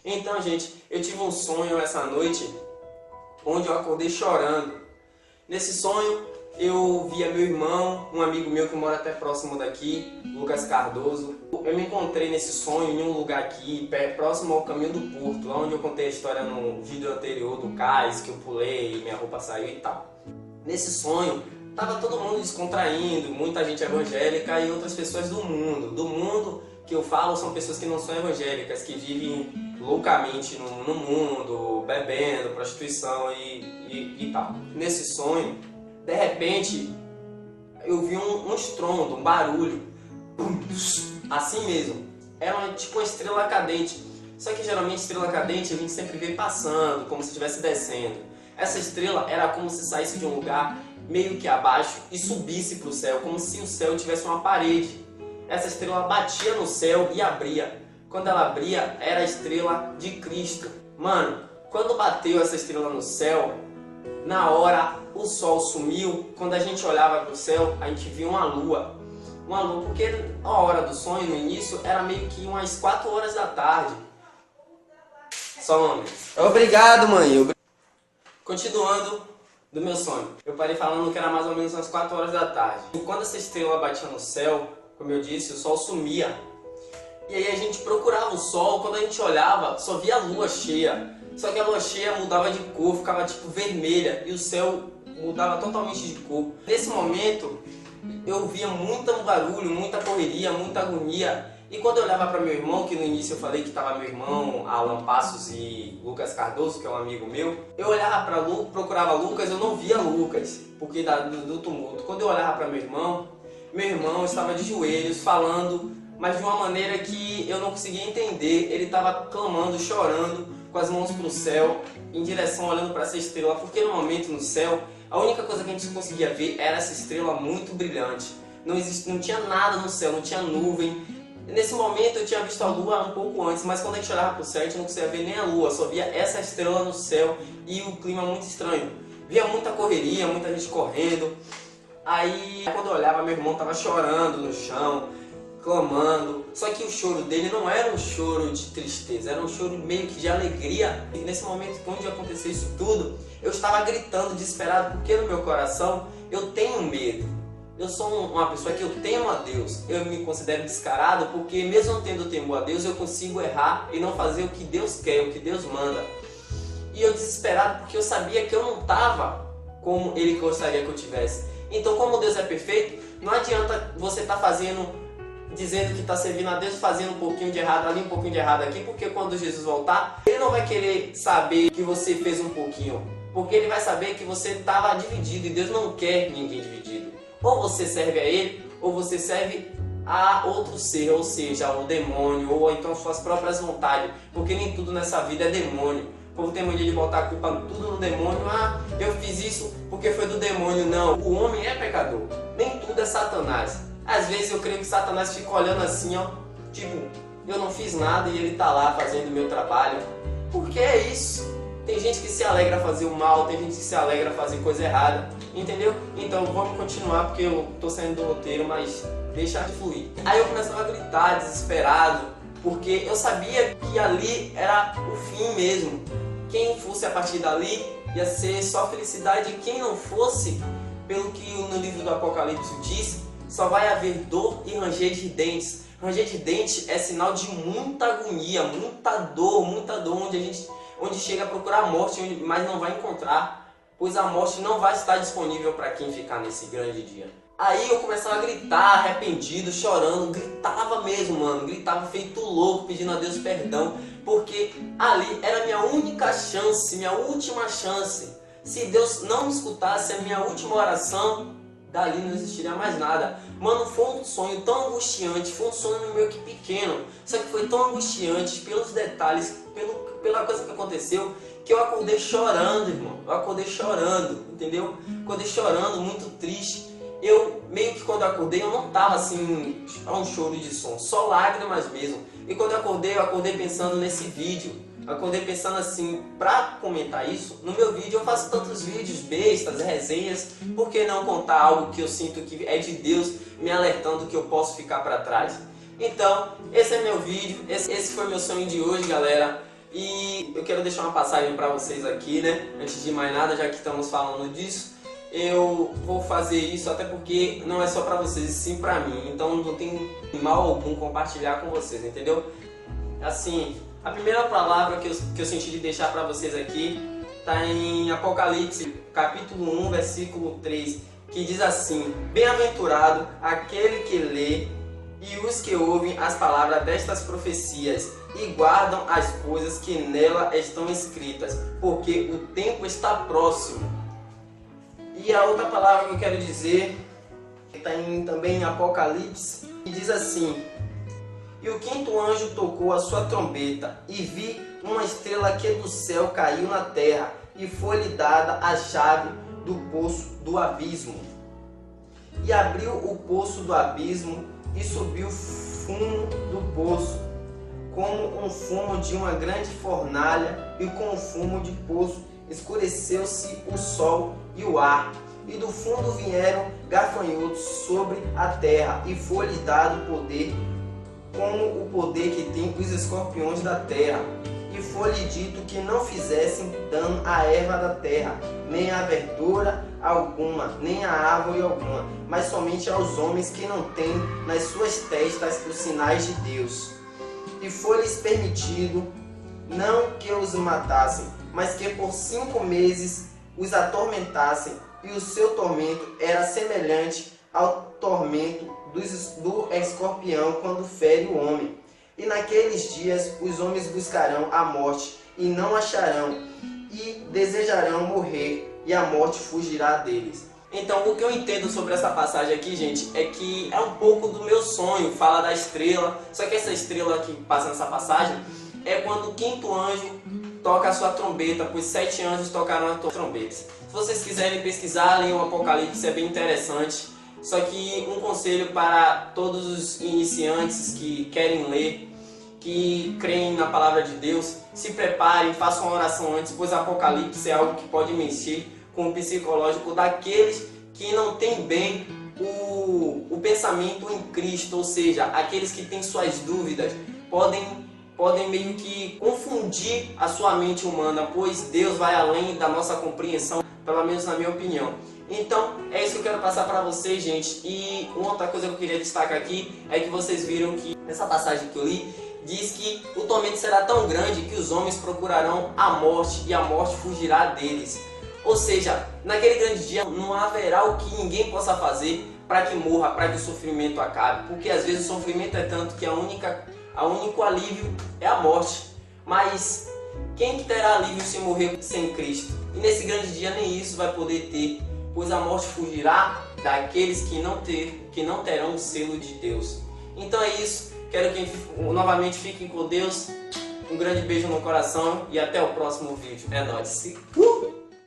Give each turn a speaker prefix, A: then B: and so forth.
A: Então, gente, eu tive um sonho essa noite onde eu acordei chorando. Nesse sonho, eu via meu irmão, um amigo meu que mora até próximo daqui, Lucas Cardoso. Eu me encontrei nesse sonho em um lugar aqui, próximo ao caminho do Porto, onde eu contei a história no vídeo anterior do cais, que eu pulei, minha roupa saiu e tal. Nesse sonho, tava todo mundo descontraindo, muita gente evangélica e outras pessoas do mundo. Do mundo que eu falo são pessoas que não são evangélicas, que vivem loucamente no mundo, bebendo, prostituição e tal. Nesse sonho, de repente, eu vi um estrondo, um barulho, assim mesmo. Era tipo uma estrela cadente. Só que geralmente estrela cadente a gente sempre vê passando, como se estivesse descendo. Essa estrela era como se saísse de um lugar meio que abaixo e subisse para o céu, como se o céu tivesse uma parede. Essa estrela batia no céu e abria. Quando ela abria, era a estrela de Cristo. Mano, quando bateu essa estrela no céu, na hora o sol sumiu. Quando a gente olhava para o céu, a gente via uma lua. Uma lua, porque a hora do sonho, no início, era meio que umas 4 horas da tarde. Só homens. Obrigado, mãe. Continuando do meu sonho. Eu parei falando que era mais ou menos umas 4 horas da tarde. E quando essa estrela batia no céu, como eu disse, o sol sumia. E aí a gente procurava o sol, quando a gente olhava, só via a lua cheia. Só que a lua cheia mudava de cor, ficava tipo vermelha, e o céu mudava totalmente de cor. Nesse momento, eu via muito barulho, muita correria, muita agonia. E quando eu olhava para meu irmão, que no início eu falei que estava meu irmão, Alan Passos e Lucas Cardoso, que é um amigo meu, eu olhava para Lucas, procurava Lucas, eu não via Lucas, porque do tumulto. Quando eu olhava para meu irmão estava de joelhos, falando, mas de uma maneira que eu não conseguia entender. Ele estava clamando, chorando, com as mãos para o céu, em direção, olhando para essa estrela, porque no momento no céu, a única coisa que a gente conseguia ver era essa estrela muito brilhante. Não tinha nada no céu, não tinha nuvem. Nesse momento eu tinha visto a lua um pouco antes, mas quando a gente olhava para o céu a gente não conseguia ver nem a lua, só via essa estrela no céu e o clima muito estranho. Via muita correria, muita gente correndo. Aí quando eu olhava, meu irmão estava chorando no chão, clamando. Só que o choro dele não era um choro de tristeza, era um choro meio que de alegria. E nesse momento, quando aconteceu isso tudo, eu estava gritando desesperado, porque no meu coração eu tenho medo. Eu sou uma pessoa que eu temo a Deus. Eu me considero descarado porque mesmo tendo temor a Deus, eu consigo errar e não fazer o que Deus quer, o que Deus manda. E eu desesperado porque eu sabia que eu não estava como Ele gostaria que eu tivesse. Então, como Deus é perfeito, não adianta você estar dizendo que está servindo a Deus, fazendo um pouquinho de errado ali, um pouquinho de errado aqui, porque quando Jesus voltar, Ele não vai querer saber que você fez um pouquinho, porque Ele vai saber que você estava dividido e Deus não quer ninguém dividido. Ou você serve a Ele, ou você serve a outro ser, ou seja, o demônio, ou então suas próprias vontades, porque nem tudo nessa vida é demônio. O povo tem mania de botar a culpa tudo no demônio. Ah, eu fiz isso porque foi do demônio. Não, o homem é pecador, nem tudo é Satanás. Às vezes eu creio que Satanás fica olhando assim, ó, tipo, eu não fiz nada e ele tá lá fazendo o meu trabalho. Porque é isso. Tem gente que se alegra a fazer o mal, tem gente que se alegra a fazer coisa errada, entendeu? Então vamos continuar, porque eu tô saindo do roteiro, mas deixa de fluir. Aí eu começava a gritar, desesperado, porque eu sabia que ali era o fim mesmo. Quem fosse a partir dali ia ser só felicidade, e quem não fosse, pelo que no livro do Apocalipse diz, só vai haver dor e ranger de dentes. Ranger de dentes é sinal de muita agonia, muita dor, onde chega a procurar a morte, mas não vai encontrar, pois a morte não vai estar disponível para quem ficar nesse grande dia. Aí eu começava a gritar, arrependido, chorando, gritava mesmo, mano, gritava feito louco, pedindo a Deus perdão, porque ali era a minha única chance, minha última chance. Se Deus não me escutasse a minha última oração, dali não existiria mais nada. Mano, foi um sonho tão angustiante, foi um sonho meio que pequeno, só que foi tão angustiante pelos detalhes, pela coisa que aconteceu, que eu acordei chorando, irmão. Eu acordei chorando, entendeu? Acordei chorando, muito triste. Eu, meio que quando eu acordei, eu não tava assim, a um choro de som, só lágrimas mesmo. E quando eu acordei pensando nesse vídeo. Acordei pensando assim, pra comentar isso, no meu vídeo eu faço tantos vídeos bestas, resenhas, por que não contar algo que eu sinto que é de Deus me alertando que eu posso ficar pra trás? Então, esse é meu vídeo, esse foi meu sonho de hoje, galera. E eu quero deixar uma passagem para vocês aqui, né? Antes de mais nada, já que estamos falando disso, eu vou fazer isso até porque não é só para vocês, e sim para mim. Então não tem mal algum compartilhar com vocês, entendeu? Assim, a primeira palavra que eu senti de deixar para vocês aqui está em Apocalipse, capítulo 1, versículo 3, que diz assim: Bem-aventurado aquele que lê e os que ouvem as palavras destas profecias e guardam as coisas que nela estão escritas, porque o tempo está próximo. E a outra palavra que eu quero dizer está também em Apocalipse, que diz assim: E o quinto anjo tocou a sua trombeta, e vi uma estrela que do céu caiu na terra, e foi-lhe dada a chave do poço do abismo. E abriu o poço do abismo, e subiu fumo do poço, como um fumo de uma grande fornalha, e com o fumo de poço escureceu-se o sol e o ar. E do fundo vieram gafanhotos sobre a terra, e foi-lhe dado poder, como o poder que tem os escorpiões da terra. E foi-lhe dito que não fizessem dano à erva da terra, nem à verdura alguma, nem à árvore alguma, mas somente aos homens que não têm nas suas testas os sinais de Deus. E foi-lhes permitido não que os matassem, mas que por 5 meses os atormentassem, e o seu tormento era semelhante ao tormento do escorpião quando fere o homem. E naqueles dias os homens buscarão a morte e não acharão, e desejarão morrer, e a morte fugirá deles. Então, o que eu entendo sobre essa passagem aqui, gente, é que é um pouco do meu sonho. Fala da estrela, só que essa estrela que passa nessa passagem é quando o quinto anjo toca a sua trombeta, pois 7 anjos tocaram as trombetas. Se vocês quiserem pesquisar, leiam o Apocalipse, é bem interessante. Só que um conselho para todos os iniciantes que querem ler, que creem na palavra de Deus, se preparem, façam uma oração antes, pois o Apocalipse é algo que pode mexer com o psicológico daqueles que não têm bem o pensamento em Cristo, ou seja, aqueles que têm suas dúvidas, podem meio que confundir a sua mente humana, pois Deus vai além da nossa compreensão, pelo menos na minha opinião. Então, é isso que eu quero passar para vocês, gente. E uma outra coisa que eu queria destacar aqui é que vocês viram que nessa passagem que eu li, diz que o tormento será tão grande que os homens procurarão a morte e a morte fugirá deles. Ou seja, naquele grande dia não haverá o que ninguém possa fazer para que morra, para que o sofrimento acabe. Porque às vezes o sofrimento é tanto que a único alívio é a morte. Mas quem que terá alívio se morrer sem Cristo? E nesse grande dia nem isso vai poder ter, pois a morte fugirá daqueles que não terão o selo de Deus. Então é isso, quero que novamente fiquem com Deus, um grande beijo no coração e até o próximo vídeo. É nóis!